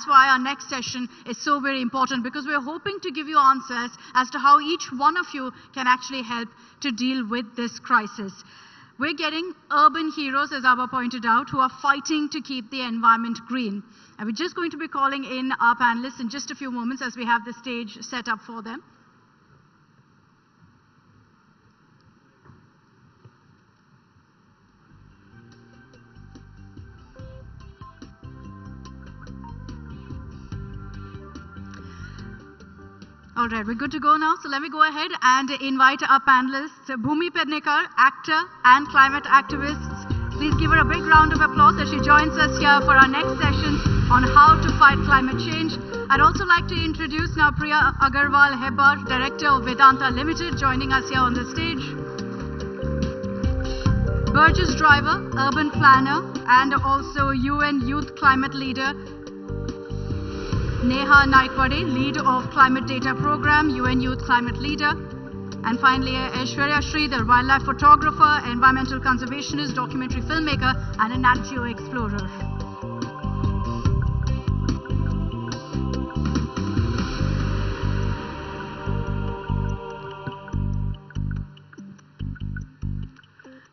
That's why our next session is so very important, because we're hoping to give you answers as to how each one of you can actually help to deal with this crisis. We're getting urban heroes, as Abba pointed out, who are fighting to keep the environment green. And we're just going to be calling in our panelists in just a few moments as we have the stage set up for them. All right, we're good to go now. So let me go ahead and invite our panelists, Bhumi Pednekar, actor and climate activist. Please give her a big round of applause as she joins us here for our next session on how to fight climate change. I'd also like to introduce now Priya Agarwal Hebar, Director of Vedanta Limited, joining us here on the stage. Burgess Driver, urban planner and also UN Youth Climate Leader, Neha Naikwade, lead of Climate Data Program, UN Youth Climate Leader. And finally, Aishwarya Sridhar, wildlife photographer, environmental conservationist, documentary filmmaker, and a Nat Geo explorer.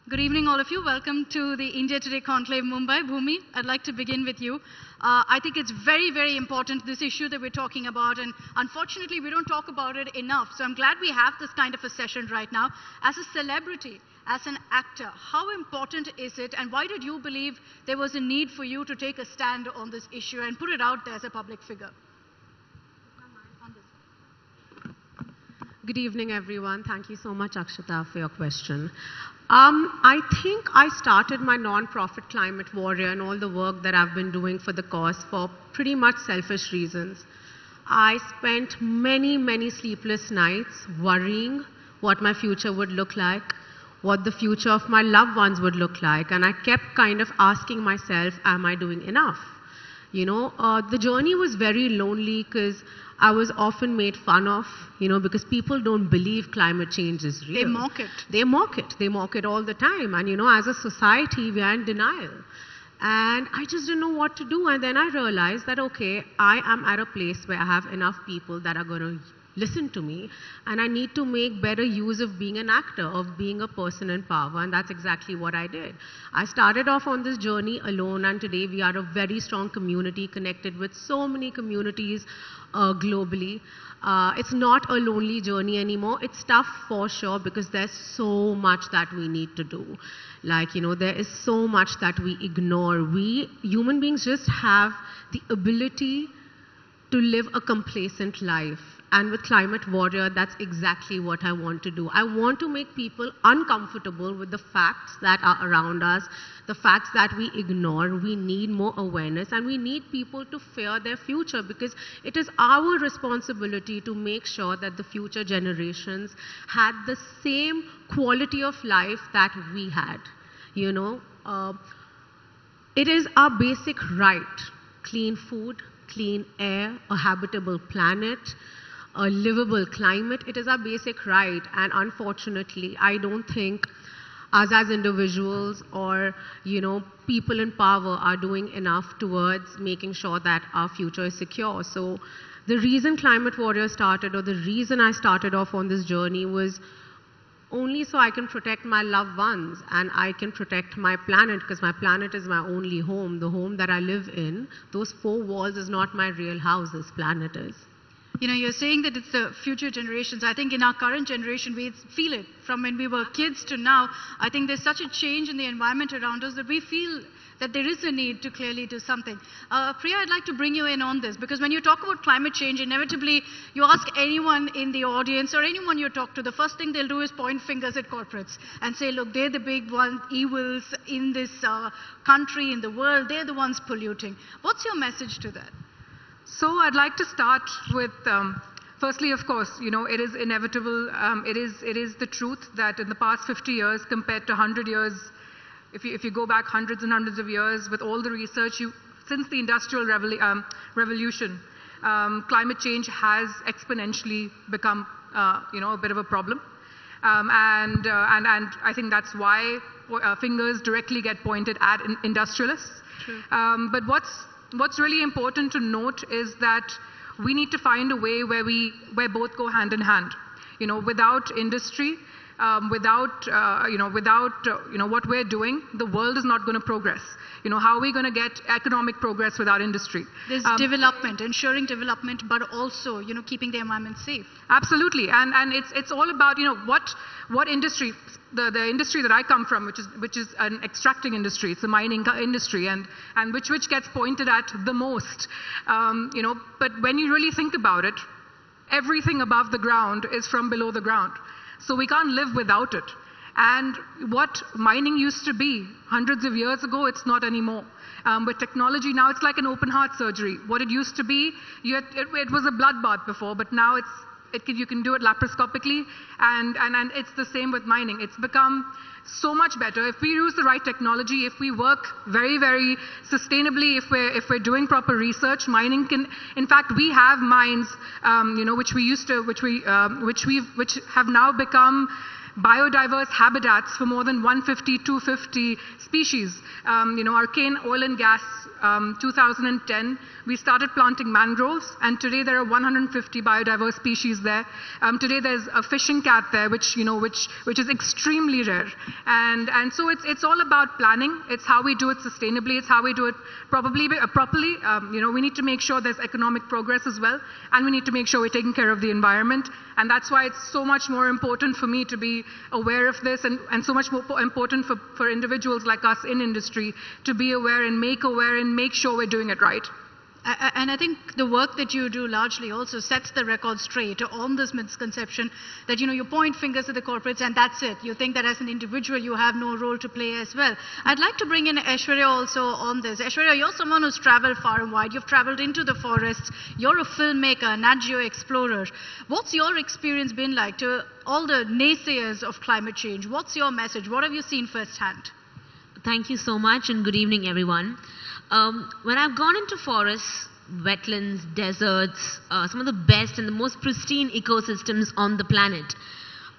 Good evening, all of you. Welcome to the India Today Conclave, Mumbai. Bhumi, I'd like to begin with you. I think it's very, very important, this issue that we're talking about, and unfortunately, we don't talk about it enough. So I'm glad we have this kind of a session right now. As a celebrity, as an actor, how important is it, and why did you believe there was a need for you to take a stand on this issue and put it out there as a public figure? Good evening, everyone. Thank you so much, Akshata, for your question. I think I started my non-profit Climate Warrior and all the work that I've been doing for the cause for pretty much selfish reasons. I spent many, many sleepless nights worrying what my future would look like, what the future of my loved ones would look like, and I kept kind of asking myself, am I doing enough? You know, the journey was very lonely because I was often made fun of, because people don't believe climate change is real. They mock it. They mock it. They mock it all the time. And, as a society, we are in denial. And I just didn't know what to do. And then I realized that, okay, I am at a place where I have enough people that are going to listen to me. And I need to make better use of being an actor, of being a person in power. And that's exactly what I did. I started off on this journey alone. And today we are a very strong community connected with so many communities globally. It's not a lonely journey anymore. It's tough for sure because there's so much that we need to do. Like, there is so much that we ignore. We human beings just have the ability to live a complacent life. And with Climate Warrior, that's exactly what I want to do. I want to make people uncomfortable with the facts that are around us, the facts that we ignore. We need more awareness, and we need people to fear their future, because it is our responsibility to make sure that the future generations had the same quality of life that we had. It is our basic right: clean food, clean air, a habitable planet, a livable climate. It is our basic right, and unfortunately, I don't think us as individuals or, people in power are doing enough towards making sure that our future is secure. So the reason Climate Warrior started, or the reason I started off on this journey, was only so I can protect my loved ones and I can protect my planet, because my planet is my only home. The home that I live in, those four walls is not my real house, this planet is. You're saying that it's the future generations. I think in our current generation, we feel it. From when we were kids to now, I think there's such a change in the environment around us that we feel that there is a need to clearly do something. Priya, I'd like to bring you in on this, because when you talk about climate change, inevitably, you ask anyone in the audience or anyone you talk to, the first thing they'll do is point fingers at corporates and say, look, they're the big evils in this country, in the world. They're the ones polluting. What's your message to that? So I'd like to start with, firstly, of course, it is inevitable. It is the truth that in the past 50 years compared to 100 years, if you go back hundreds and hundreds of years with all the research, since the Industrial Revolution, climate change has exponentially become, a bit of a problem. And I think that's why fingers directly get pointed at industrialists. But what's what's really important to note is that we need to find a way where both go hand in hand. Without industry, without what we're doing, the world is not going to progress. How are we going to get economic progress without industry? There's development, ensuring development, but also, keeping the environment safe. Absolutely, and it's all about, what industry. The industry that I come from, which is an extracting industry, it's a mining industry, and which gets pointed at the most. But when you really think about it, everything above the ground is from below the ground. So we can't live without it. And what mining used to be hundreds of years ago, it's not anymore. With technology now, it's like an open heart surgery. What it used to be, it was a bloodbath before, but now you can do it laparoscopically, and it's the same with mining. It's become so much better if we use the right technology, if we work very, very sustainably, if we're doing proper research. Mining can, in fact, we have mines, which have now become biodiverse habitats for more than 150, 250 species. Arcane oil and gas, 2010, we started planting mangroves, and today there are 150 biodiverse species there. Today there's a fishing cat there, which is extremely rare. And so it's all about planning. It's how we do it sustainably. It's how we do it properly. We need to make sure there's economic progress as well, and we need to make sure we're taking care of the environment. And that's why it's so much more important for me to be aware of this, and so much more important for individuals like us in industry to be aware and make sure we're doing it right. And I think the work that you do largely also sets the record straight on this misconception that, you point fingers at the corporates and that's it. You think that as an individual you have no role to play as well. I'd like to bring in Aishwarya also on this. Aishwarya, you're someone who's traveled far and wide. You've traveled into the forests. You're a filmmaker, Nat Geo explorer. What's your experience been like to all the naysayers of climate change? What's your message? What have you seen firsthand? Thank you so much, and good evening, everyone. When I've gone into forests, wetlands, deserts, some of the best and the most pristine ecosystems on the planet,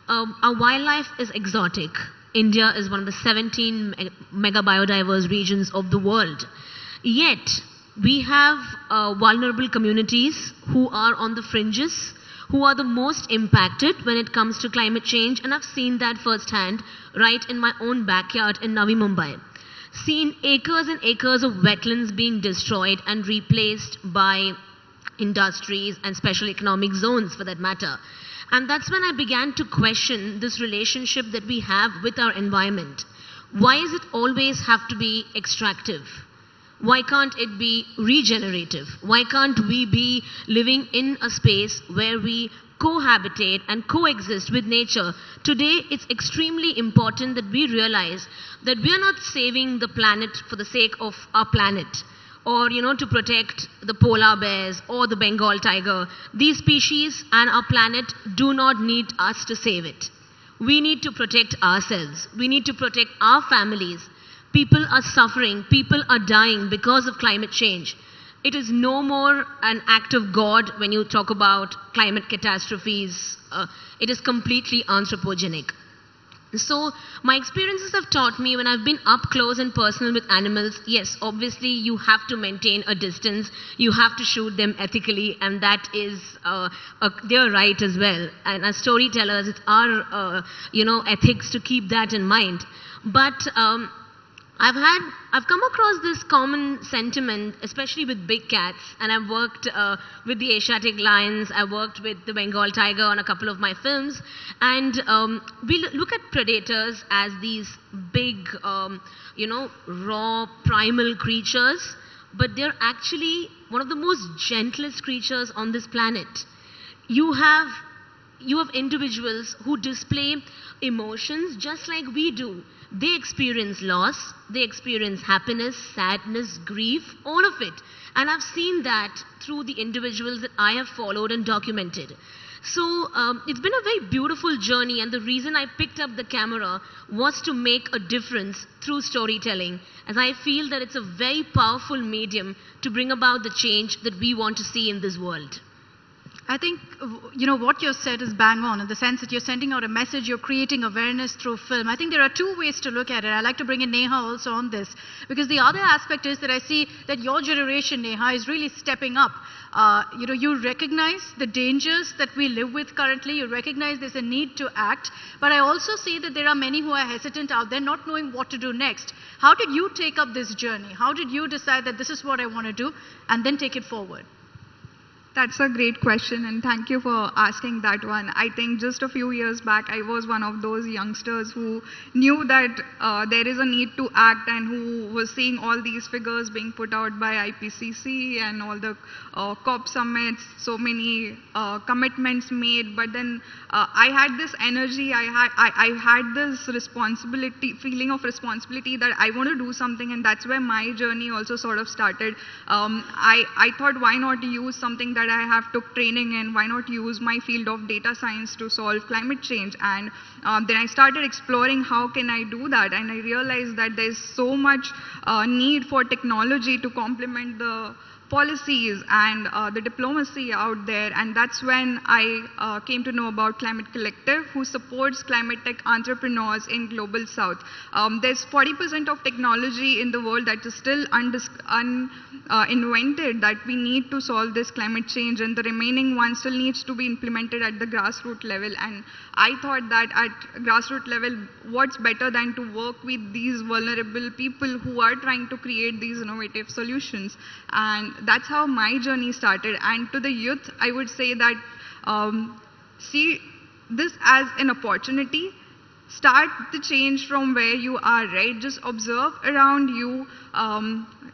our wildlife is exotic. India is one of the 17 mega biodiverse regions of the world. Yet, we have vulnerable communities who are on the fringes, who are the most impacted when it comes to climate change, and I've seen that firsthand right in my own backyard in Navi Mumbai. Seen acres and acres of wetlands being destroyed and replaced by industries and special economic zones for that matter. And that's when I began to question this relationship that we have with our environment. Why does it always have to be extractive? Why can't it be regenerative? Why can't we be living in a space where we cohabitate and coexist with nature? Today, it's extremely important that we realize that we are not saving the planet for the sake of our planet, or, to protect the polar bears or the Bengal tiger. These species and our planet do not need us to save it. We need to protect ourselves. We need to protect our families. People are suffering. People are dying because of climate change. It is no more an act of God when you talk about climate catastrophes. It is completely anthropogenic. So my experiences have taught me, when I've been up close and personal with animals, yes, obviously you have to maintain a distance. You have to shoot them ethically, and that is their right as well. And as storytellers, it's our ethics to keep that in mind. But I've come across this common sentiment, especially with big cats, and I've worked with the Asiatic lions, I've worked with the Bengal tiger on a couple of my films, and we look at predators as these big, raw, primal creatures, but they're actually one of the most gentlest creatures on this planet. You have individuals who display emotions just like we do. They experience loss, they experience happiness, sadness, grief, all of it. And I've seen that through the individuals that I have followed and documented. So it's been a very beautiful journey, and the reason I picked up the camera was to make a difference through storytelling, as I feel that it's a very powerful medium to bring about the change that we want to see in this world. I think, what you said is bang on in the sense that you're sending out a message, you're creating awareness through film. I think there are two ways to look at it. I'd like to bring in Neha also on this, because the other aspect is that I see that your generation, Neha, is really stepping up. You recognize the dangers that we live with currently. You recognize there's a need to act. But I also see that there are many who are hesitant out there, not knowing what to do next. How did you take up this journey? How did you decide that this is what I want to do and then take it forward? That's a great question, and thank you for asking that one. I think just a few years back, I was one of those youngsters who knew that there is a need to act, and who was seeing all these figures being put out by IPCC and all the COP summits, so many commitments made. But then I had this energy, I had this feeling of responsibility that I want to do something, and that's where my journey also sort of started. I thought, why not use something that I have took training in, why not use my field of data science to solve climate change? And then I started exploring how can I do that, and I realized that there's so much need for technology to complement the policies and the diplomacy out there. And that's when I came to know about Climate Collective, who supports climate tech entrepreneurs in Global South. There's 40% of technology in the world that is still uninvented that we need to solve this climate change, and the remaining one still needs to be implemented at the grassroots level. And I thought that at grassroots level, what's better than to work with these vulnerable people who are trying to create these innovative solutions. And that's how my journey started. And to the youth, I would say that see this as an opportunity. Start the change from where you are, right? Just observe around you,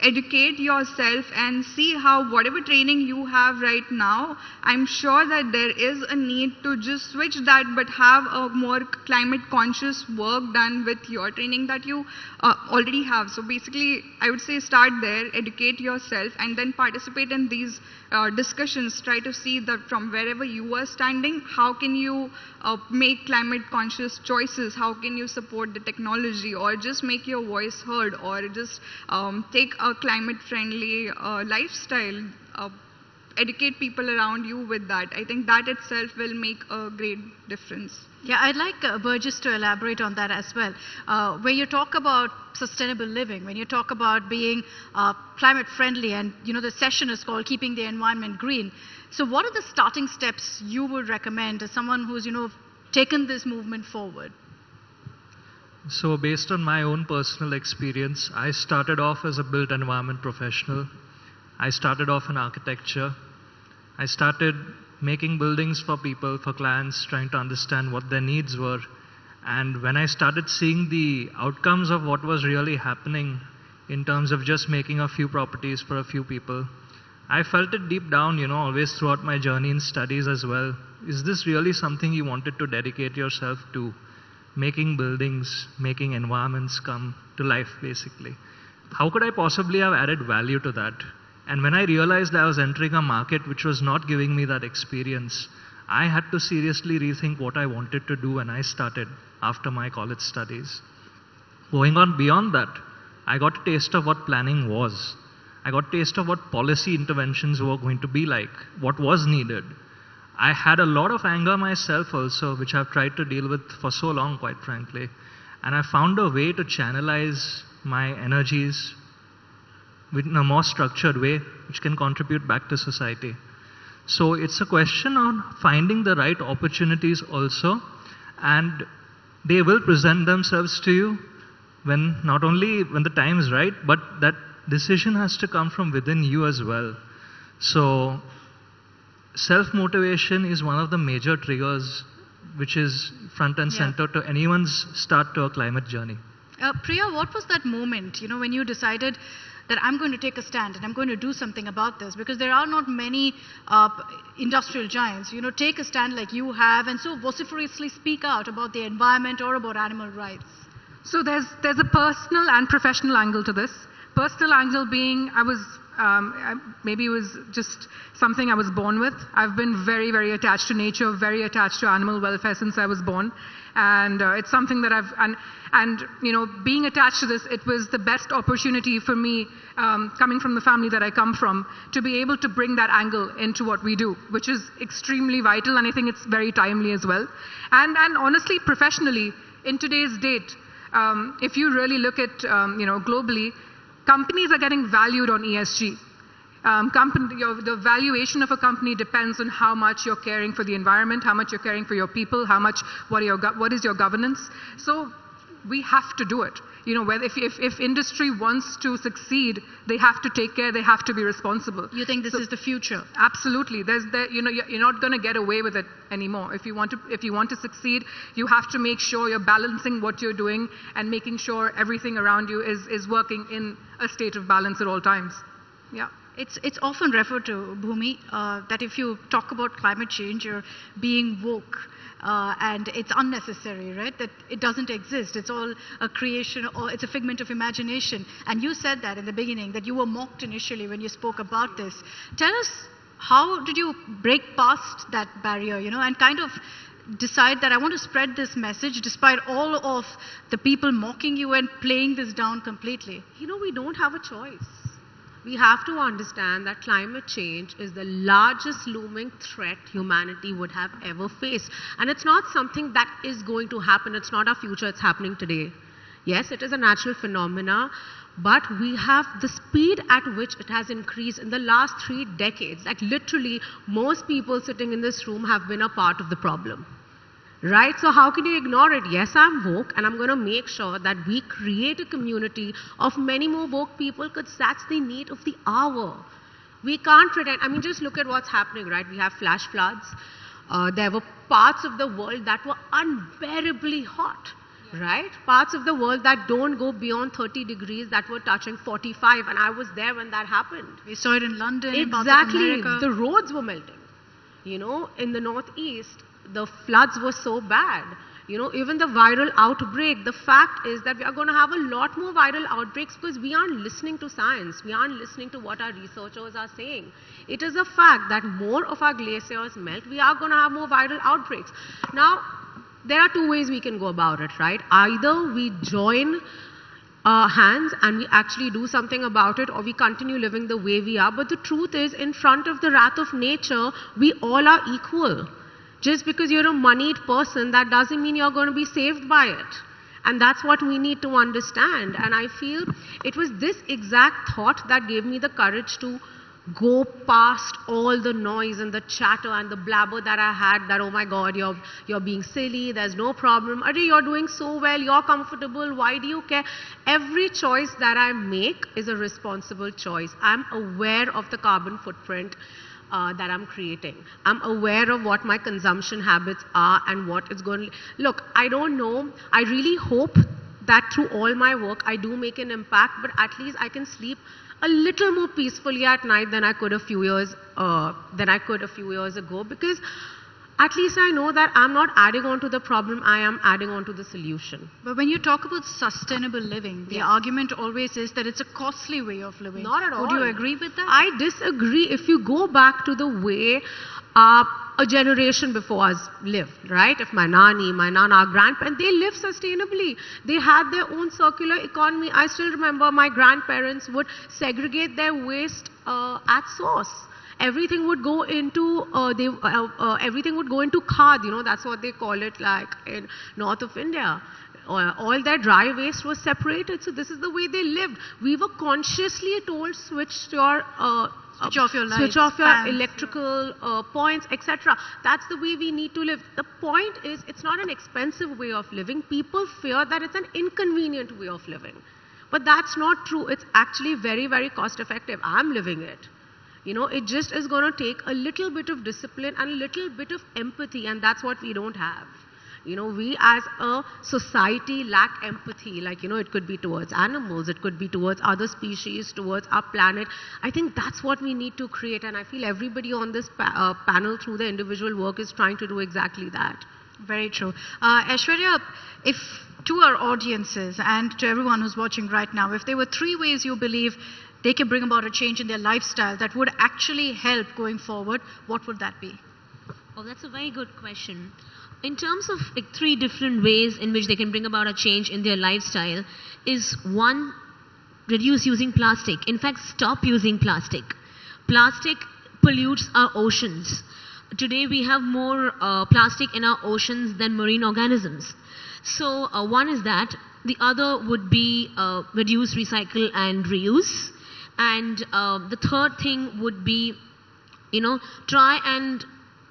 educate yourself, and see how whatever training you have right now, I'm sure that there is a need to just switch that, but have a more climate conscious work done with your training that you already have. So basically, I would say start there, educate yourself, and then participate in these discussions. Try to see that from wherever you are standing, how can you make climate conscious choices? How can you support the technology, or just make your voice heard, or just take a climate friendly lifestyle? Educate people around you with that. I think that itself will make a great difference. Yeah, I'd like Burgess to elaborate on that as well. When you talk about sustainable living, when you talk about being climate friendly, and the session is called Keeping the Environment Green. So what are the starting steps you would recommend as someone who's taken this movement forward? So based on my own personal experience, I started off as a built environment professional. I started off in architecture. I started making buildings for people, for clients, trying to understand what their needs were. And when I started seeing the outcomes of what was really happening in terms of just making a few properties for a few people, I felt it deep down, always throughout my journey in studies as well. Is this really something you wanted to dedicate yourself to? Making buildings, making environments come to life, basically. How could I possibly have added value to that? And when I realized I was entering a market which was not giving me that experience, I had to seriously rethink what I wanted to do when I started after my college studies. Going on beyond that, I got a taste of what planning was. I got a taste of what policy interventions were going to be like, what was needed. I had a lot of anger myself also, which I've tried to deal with for so long, quite frankly. And I found a way to channelize my energies in a more structured way, which can contribute back to society. So it's a question on finding the right opportunities also, and they will present themselves to you when not only when the time is right, but that decision has to come from within you as well. So self-motivation is one of the major triggers which is front and center to anyone's start to a climate journey. Priya, what was that moment, when you decided that I'm going to take a stand and I'm going to do something about this? Because there are not many industrial giants, take a stand like you have and so vociferously speak out about the environment or about animal rights. So there's a personal and professional angle to this. Personal angle being, I Maybe it was just something I was born with. I've been very, very attached to nature, very attached to animal welfare since I was born. And it's something that being attached to this, it was the best opportunity for me, coming from the family that I come from, to be able to bring that angle into what we do, which is extremely vital, and I think it's very timely as well. And honestly, professionally, in today's date, if you really look at, globally, companies are getting valued on ESG. The valuation of a company depends on how much you're caring for the environment, how much you're caring for your people, what is your governance. So we have to do it. If industry wants to succeed, they have to take care, they have to be responsible. You think this is the future? Absolutely. You're not going to get away with it anymore. If you want to succeed, you have to make sure you're balancing what you're doing and making sure everything around you is working in a state of balance at all times. Yeah. It's often referred to, Bhumi, that if you talk about climate change, you're being woke. And it's unnecessary, right? That it doesn't exist. It's all a creation, or it's a figment of imagination. And you said that in the beginning, that you were mocked initially when you spoke about this. Tell us, how did you break past that barrier, and kind of decide that I want to spread this message despite all of the people mocking you and playing this down completely? We don't have a choice. We have to understand that climate change is the largest looming threat humanity would have ever faced. And it's not something that is going to happen. It's not our future. It's happening today. Yes, it is a natural phenomena, but we have the speed at which it has increased in the last 3 decades. Like literally, most people sitting in this room have been a part of the problem. Right? So how can you ignore it? Yes, I'm woke, and I'm going to make sure that we create a community of many more woke people, because that's the need of the hour. We can't pretend. Just look at what's happening, right? We have flash floods. There were parts of the world that were unbearably hot, right? Parts of the world that don't go beyond 30 degrees that were touching 45, and I was there when that happened. We saw it in London, exactly. In parts of America. The roads were melting. In the northeast, the floods were so bad. Even the viral outbreak, the fact is that we are going to have a lot more viral outbreaks because we aren't listening to science. We aren't listening to what our researchers are saying. It is a fact that more of our glaciers melt. We are going to have more viral outbreaks. Now, there are 2 ways we can go about it, right? Either we join hands and we actually do something about it, or we continue living the way we are. But the truth is, in front of the wrath of nature, we all are equal. Just because you're a moneyed person, that doesn't mean you're going to be saved by it. And that's what we need to understand. And I feel it was this exact thought that gave me the courage to go past all the noise and the chatter and the blabber that I had, that, oh my God, you're being silly, there's no problem. Arey, you're doing so well, you're comfortable, why do you care? Every choice that I make is a responsible choice. I'm aware of the carbon footprint that I'm creating. I'm aware of what my consumption habits are and what it's going to... Look, I don't know. I really hope that through all my work, I do make an impact, but at least I can sleep a little more peacefully at night than I could a few years ago, because at least I know that I'm not adding on to the problem, I am adding on to the solution. But when you talk about sustainable living, the argument always is that it's a costly way of living. Not at all. Would you agree with that? I disagree. If you go back to the way a generation before us lived, right? If my nana, our grandparents, they lived sustainably. They had their own circular economy. I still remember my grandparents would segregate their waste at source. Everything would go into everything would go into khad. That's what they call it, like in north of India. All their dry waste was separated. So this is the way they lived. We were consciously told switch off your lights, switch off your fans, electrical points, etc. That's the way we need to live. The point is, it's not an expensive way of living. People fear that it's an inconvenient way of living. But that's not true. It's actually very, very cost effective. I'm living it. It just is going to take a little bit of discipline and a little bit of empathy, and that's what we don't have. We as a society lack empathy, it could be towards animals, it could be towards other species, towards our planet. I think that's what we need to create, and I feel everybody on this panel through their individual work is trying to do exactly that. Very true. Aishwarya, if to our audiences and to everyone who's watching right now, if there were 3 ways you believe they can bring about a change in their lifestyle that would actually help going forward, what would that be? Oh, that's a very good question. In terms of like 3 different ways in which they can bring about a change in their lifestyle is 1, reduce using plastic. In fact, stop using plastic. Plastic pollutes our oceans. Today we have more plastic in our oceans than marine organisms. So one is that. The other would be reduce, recycle and reuse. And the third thing would be, try and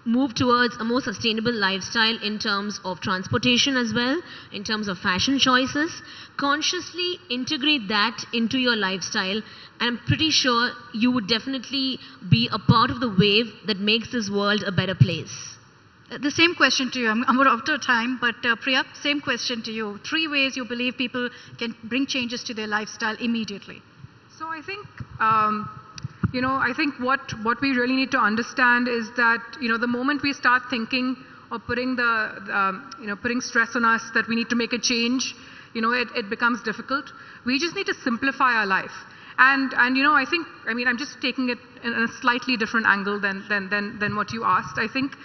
move towards a more sustainable lifestyle in terms of transportation as well, in terms of fashion choices. Consciously integrate that into your lifestyle, and I'm pretty sure you would definitely be a part of the wave that makes this world a better place. The same question to you. I'm out of time, but Priya, same question to you. 3 ways you believe people can bring changes to their lifestyle immediately. So I think, I think what we really need to understand is that, the moment we start thinking or putting putting stress on us that we need to make a change, it becomes difficult. We just need to simplify our life. And I'm just taking it in a slightly different angle than what you asked. I think,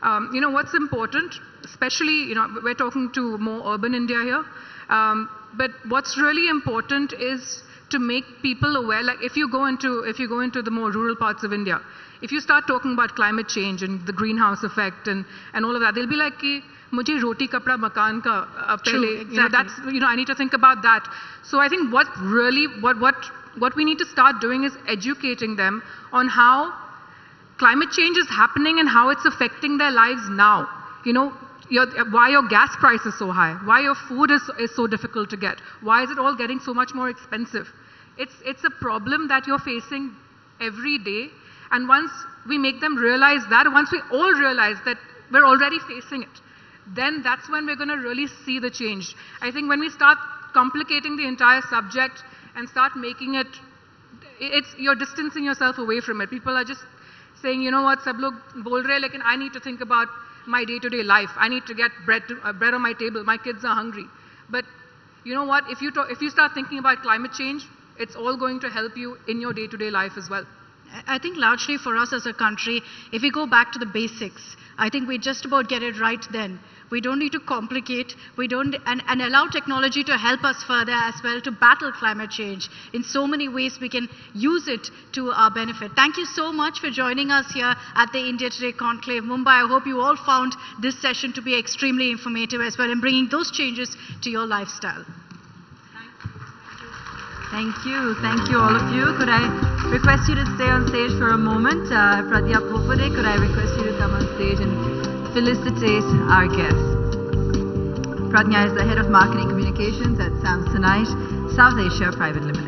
what's important, especially, we're talking to more urban India here, but what's really important is to make people aware. Like if you go into the more rural parts of India, if you start talking about climate change and the greenhouse effect and all of that, they'll be like, "Mujhe roti kapda makan ka pehle." Exactly. That's I need to think about that. So I think what we need to start doing is educating them on how climate change is happening and how it's affecting their lives now. Why your gas price is so high, why your food is so difficult to get, why is it all getting so much more expensive. It's a problem that you're facing every day, and once we make them realize that, once we all realize that we're already facing it, then that's when we're going to really see the change. I think when we start complicating the entire subject and start making you're distancing yourself away from it. People are just saying, you know what, sab log bol rahe, lekin I need to think about my day-to-day life. I need to get bread on my table. My kids are hungry. But you know what? If you start thinking about climate change, it's all going to help you in your day-to-day life as well. I think largely for us as a country, if we go back to the basics, I think we just about get it right then. We don't need to complicate, and allow technology to help us further as well to battle climate change. In so many ways we can use it to our benefit. Thank you so much for joining us here at the India Today Conclave, Mumbai. I hope you all found this session to be extremely informative as well in bringing those changes to your lifestyle. Thank you all of you. Could I request you to stay on stage for a moment? Pradya Popade, could I request you to come on stage and felicitate our guests. Pradnya is the Head of Marketing Communications at Samsonite South Asia Private Limited.